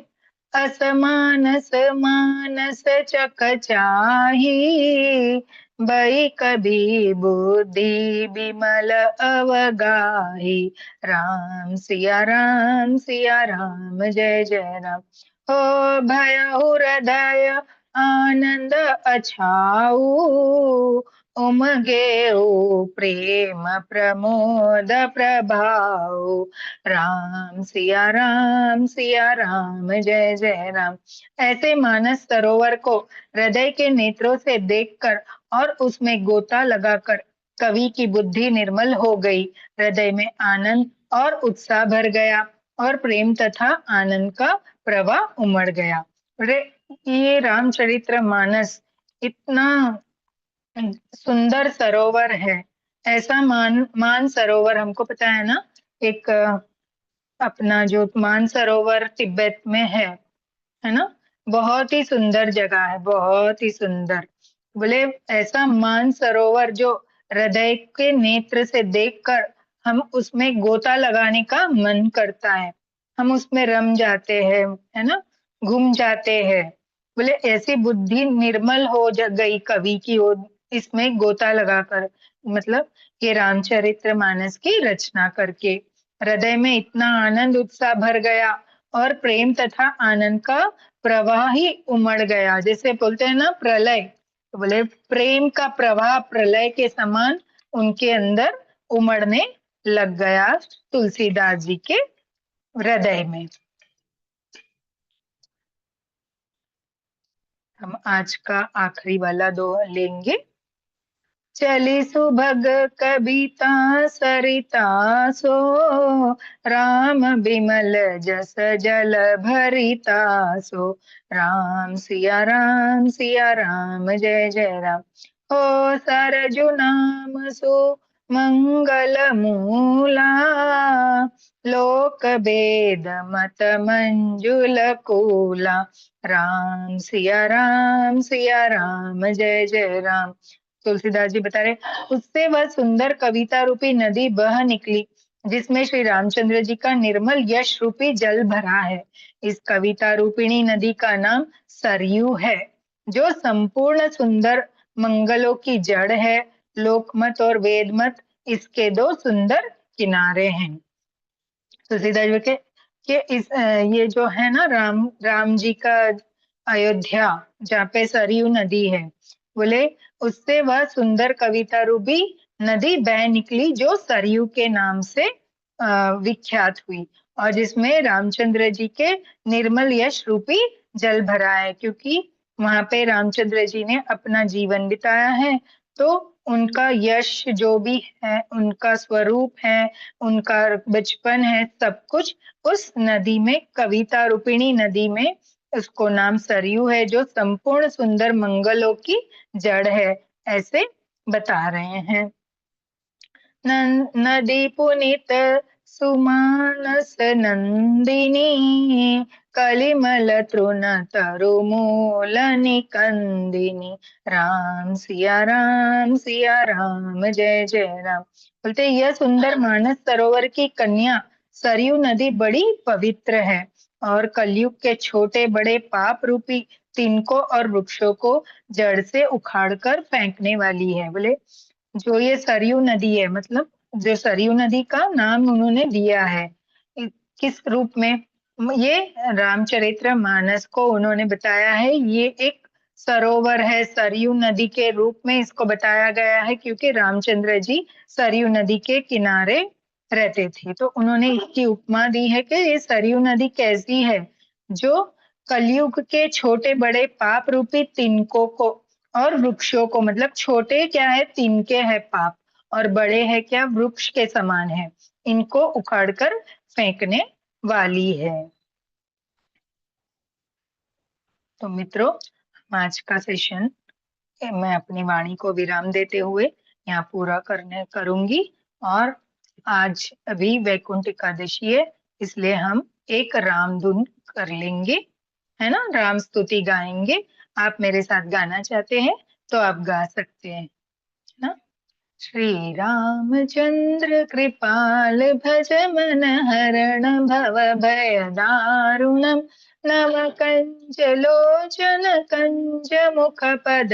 असमानस मानस चक चाही, बई कभी बुद्धि विमल अवगाही। सिया राम जय जय राम। हो भयहु हृदय आनंद अछाऊ, उमगे प्रेम प्रमोद प्रभाऊ। सिया राम जय जय राम। ऐसे मानस सरोवर को हृदय के नेत्रों से देखकर और उसमें गोता लगाकर कवि की बुद्धि निर्मल हो गई, हृदय में आनंद और उत्साह भर गया और प्रेम तथा आनंद का प्रवाह उमड़ गया। ये रामचरित्र मानस इतना सुंदर सरोवर है। ऐसा मान सरोवर हमको पता है ना, एक अपना जो मान सरोवर तिब्बत में है ना। बहुत ही सुंदर जगह है, बहुत ही सुंदर। बोले ऐसा मान सरोवर जो हृदय के नेत्र से देखकर हम उसमें गोता लगाने का मन करता है, हम उसमें रम जाते हैं, है ना, घूम जाते हैं। बोले ऐसी बुद्धि निर्मल हो गई कवि की, हो इसमें गोता लगाकर, मतलब ये रामचरितमानस की रचना करके हृदय में इतना आनंद उत्साह भर गया और प्रेम तथा आनंद का प्रवाह ही उमड़ गया। जैसे बोलते हैं ना प्रलय, तो बोले प्रेम का प्रवाह प्रलय के समान उनके अंदर उमड़ने लग गया तुलसीदास जी के हृदय में। हम आज का आखिरी वाला दोहा लेंगे। चली सुभग कविता सरिता सो, राम बिमल जस जल भरिता सो। राम सिया राम जय जय राम। हो सरजु नाम सु मंगल मूला, लोक वेद मत मंजुल कूला। राम सिया राम जय जय राम। तुलसीदास जी बता रहे उससे वह सुंदर कविता रूपी नदी बह निकली जिसमें श्री रामचंद्र जी का निर्मल यश रूपी जल भरा है। इस कविता रूपिणी नदी का नाम सरयू है, जो संपूर्ण सुंदर मंगलों की जड़ है। लोकमत और वेदमत इसके दो सुंदर किनारे हैं। तुलसीदास जी के इस ये जो है ना राम जी का अयोध्या, जहाँ पे सरयू नदी है, बोले उससे वह सुंदर कविता रूपी नदी बह निकली जो सरयू के नाम से विख्यात हुई, और जिसमें रामचंद्र जी के निर्मल यश रूपी जल भरा है। क्योंकि वहां पे रामचंद्र जी ने अपना जीवन बिताया है, तो उनका यश जो भी है, उनका स्वरूप है, उनका बचपन है, सब कुछ उस नदी में, कविता रूपिणी नदी में, उसको नाम सरयू है, जो संपूर्ण सुंदर मंगलों की जड़ है, ऐसे बता रहे हैं। नदी पुनित सुमानस नंदिनी, कलिमल तृण तरु मूल निकंदिनी। राम सिया राम जय जय राम। बोलते यह सुंदर मानस सरोवर की कन्या सरयू नदी बड़ी पवित्र है और कलयुग के छोटे बड़े पाप रूपी तिनकों और वृक्षों को जड़ से उखाड़कर फेंकने वाली है। बोले जो ये सरयू नदी है, मतलब जो सरयू नदी का नाम उन्होंने दिया है, किस रूप में, ये रामचरितमानस को उन्होंने बताया है, ये एक सरोवर है, सरयू नदी के रूप में इसको बताया गया है, क्योंकि रामचंद्र जी सरयू नदी के किनारे रहते थे। तो उन्होंने इसकी उपमा दी है कि ये सरयू नदी कैसी है, जो कलयुग के छोटे बड़े पाप रूपी तिनकों को और वृक्षों को, मतलब छोटे क्या है, तिनके है पाप, और बड़े है क्या, वृक्ष के समान है, इनको उखाड़कर फेंकने वाली है। तो मित्रों, आज का सेशन मैं अपनी वाणी को विराम देते हुए यहाँ पूरा करूंगी। और आज अभी वैकुंठ एकादशी है, इसलिए हम एक राम धुन कर लेंगे, है ना, राम स्तुति गाएंगे। आप मेरे साथ गाना चाहते हैं तो आप गा सकते हैं, है ना। श्री रामचंद्र कृपाल भज मन हरण भव भय दारुणम, नव कंज लोचन कंज मुख पद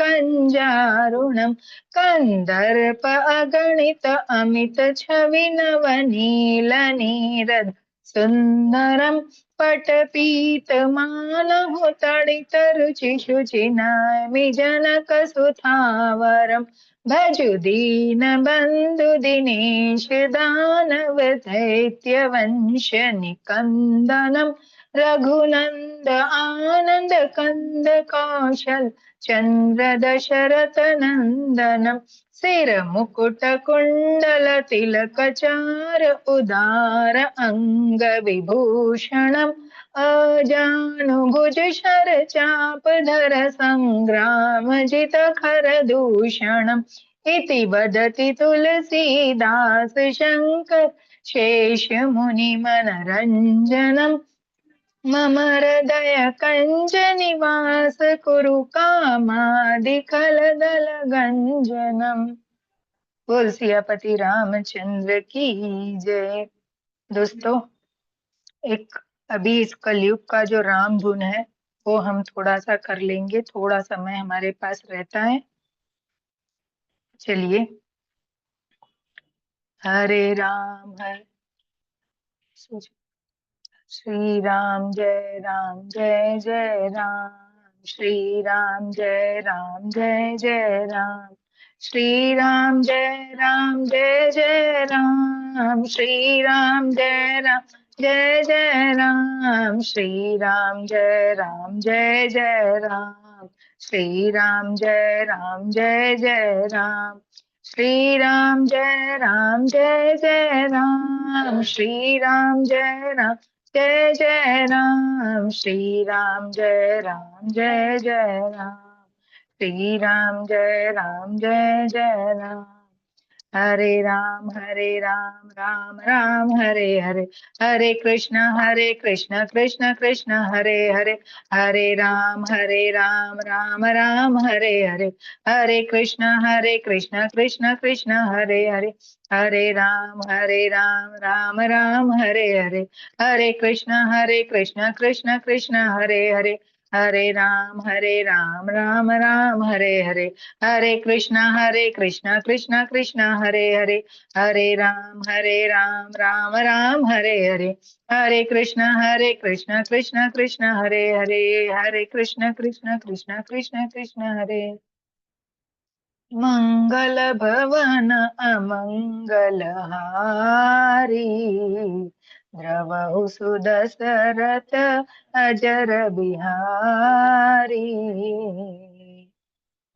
कंजारुणम, कंदर्प अगणित अमित छवि नव नील नीरद सुंदरम, पटपीत मानहु तडित रुचि शुचि नामि जनक सुधावरम, भजु दीन बंधु दिनेश दानव दैत्य वंश निकंदनम, रघुनंद आनंद कंद कौशल चंद्र दशरथ नंदनम, सिर मुकुट कुंडल तिलक चार उदार अंग विभूषणम, अजानुभुज शर चाप धर संग्राम जित खर दूषणम, इति वदति तुलसीदास शंकर शेष मुनि मनरंजनम, मम हृदय कंज निवास कुरु कामादिकलदल गंजनम। बोल सियापति रामचंद्र की जय। दोस्तों, एक अभी इस कलयुग का जो राम धुन है वो हम थोड़ा सा कर लेंगे, थोड़ा समय हमारे पास रहता है। चलिए। हरे राम हरे श्री राम जय जय राम, श्री राम जय जय राम, श्री राम जय जय राम, श्री राम जय जय राम, श्री राम जय जय राम, श्री राम जय जय राम, श्री राम जय जय राम, श्री राम जय जय राम, श्री राम जय जय राम, श्री राम जय राम। हरे राम राम राम हरे हरे, हरे कृष्ण कृष्ण कृष्ण हरे हरे, हरे राम राम राम हरे हरे, हरे कृष्ण कृष्ण कृष्ण हरे हरे, हरे राम राम राम हरे हरे, हरे कृष्ण कृष्ण कृष्ण हरे हरे, हरे राम राम राम हरे हरे, हरे कृष्ण कृष्ण कृष्ण हरे हरे, हरे राम राम राम हरे हरे, हरे कृष्ण कृष्ण कृष्ण हरे हरे, हरे कृष्ण कृष्ण कृष्ण कृष्ण हरे। मंगल भवन अमंगल हारी, द्रवहु सुदशरथ अजर बिहारी।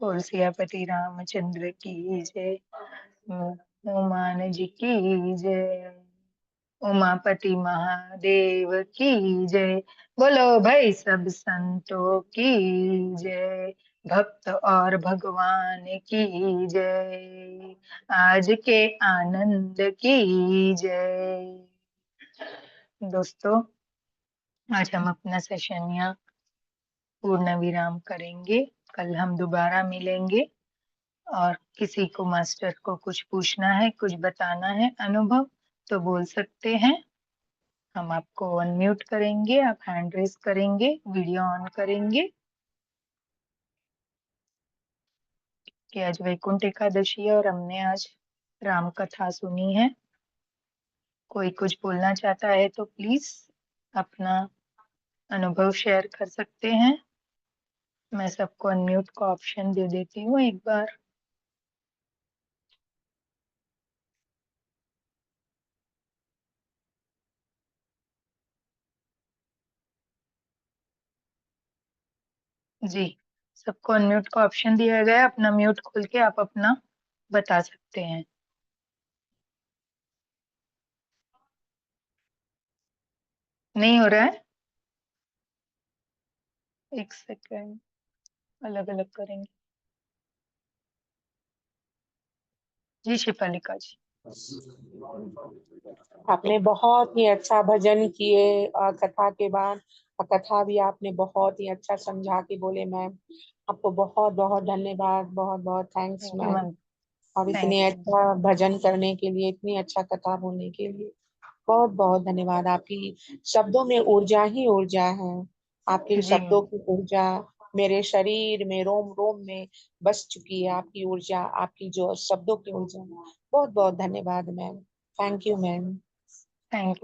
बोल सियापति रामचंद्र की जय, हनुमान जी की जय, उमापति महादेव की जय। बोलो भाई सब संतों की जय, भक्त और भगवान की जय, आज के आनंद की जय। दोस्तों, आज हम अपना सेशन यहाँ पूर्ण विराम करेंगे। कल हम दोबारा मिलेंगे, और किसी को मास्टर को कुछ पूछना है, कुछ बताना है अनुभव, तो बोल सकते हैं। हम आपको अनम्यूट करेंगे, आप हैंड रेस करेंगे, वीडियो ऑन करेंगे। कि आज वैकुंठ एकादशी है और हमने आज राम कथा सुनी है। कोई कुछ बोलना चाहता है तो प्लीज अपना अनुभव शेयर कर सकते हैं। मैं सबको अनम्यूट का ऑप्शन दे देती हूँ एक बार। जी, सबको अनम्यूट का ऑप्शन दिया गया है। अपना म्यूट खोल के आप अपना बता सकते हैं। नहीं हो रहा है? एक सेकेंड, अलग अलग करेंगे। जी शिफालिका जी। आपने बहुत ही अच्छा भजन किए कथा के बाद, और कथा भी आपने बहुत ही अच्छा समझा के बोले मैम। आपको बहुत बहुत धन्यवाद, बहुत बहुत thanks thank you ma'am. Ma'am. और थैंक इतने यू। अच्छा भजन करने के लिए, इतनी अच्छा कथा बोलने के लिए बहुत बहुत धन्यवाद। आपकी शब्दों में ऊर्जा ही ऊर्जा है। आपके जी शब्दों मैम। की ऊर्जा मेरे शरीर में, रोम रोम में बस चुकी है। आपकी ऊर्जा, आपकी जो शब्दों की ऊर्जा, बहुत बहुत धन्यवाद ma'am. Thank you ma'am. Thank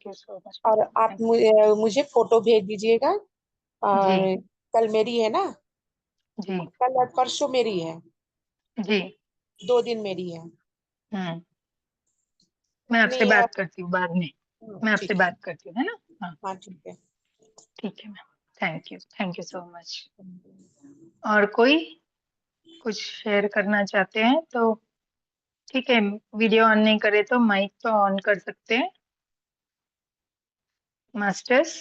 you so much और आप मैम। मुझे फोटो भेज दीजिएगा। जी और कल मेरी है ना, जी कल और परसों मेरी है, जी। 2 दिन मेरी है। हम्म। मैं आपसे नहीं बात करती हूँ बाद में। मैं आपसे ठीक है। बात करती हूँ, है ना? हाँ, हाँ ठीक है। ठीक है ma'am. Thank you so much. और कोई कुछ शेयर करना चाहते हैं तो ठीक है। वीडियो ऑन नहीं करे तो माइक तो ऑन कर सकते हैं मास्टर्स।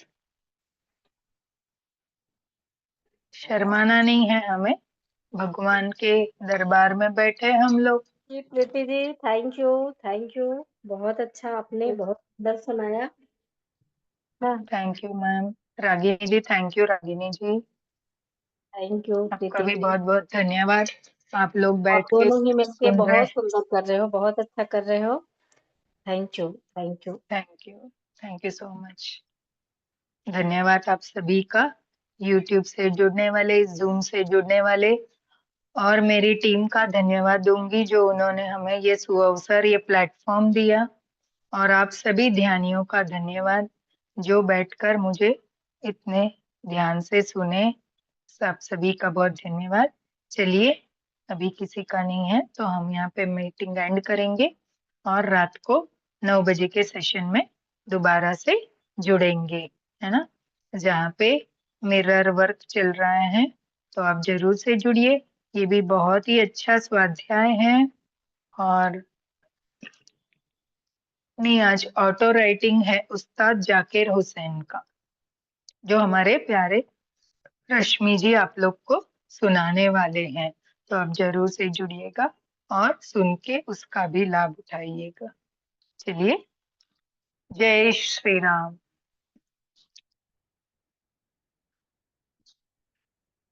शर्माना नहीं है हमें, भगवान के दरबार में बैठे हम लोग। जी प्रीति जी, थैंक यू। बहुत अच्छा, आपने बहुत सुंदर सुनाया। हाँ, thank you ma'am. Ragini ji, thank you Ragini ji, thank you आपका प्रीति भी जी। बहुत बहुत धन्यवाद। आप लोग आप बैठ के दोनों ही मिलके सुन रहे बहुत हैं। सुंदर कर रहे हो, बहुत अच्छा कर रहे हो। Thank you, thank you. Thank you so much. धन्यवाद आप सभी का, यूट्यूब से जुड़ने वाले, जूम से जुड़ने वाले, और मेरी टीम का धन्यवाद दूंगी जो उन्होंने हमें ये सुअवसर, ये प्लेटफॉर्म दिया। और आप सभी ध्यानियों का धन्यवाद जो बैठकर मुझे इतने ध्यान से सुने। सब सभी का बहुत धन्यवाद। चलिए, अभी किसी का नहीं है तो हम यहाँ पे मीटिंग एंड करेंगे और रात को 9 बजे के सेशन में दोबारा से जुड़ेंगे, है ना, जहाँ पे मिरर वर्क चल रहा है। तो आप जरूर से जुड़िए, ये भी बहुत ही अच्छा स्वाध्याय है। और नहीं, आज ऑटो राइटिंग है उस्ताद जाकिर हुसैन का, जो हमारे प्यारे रश्मि जी आप लोग को सुनाने वाले हैं। तो आप जरूर से जुड़िएगा और सुन के उसका भी लाभ उठाइएगा। चलिए, जय श्री राम।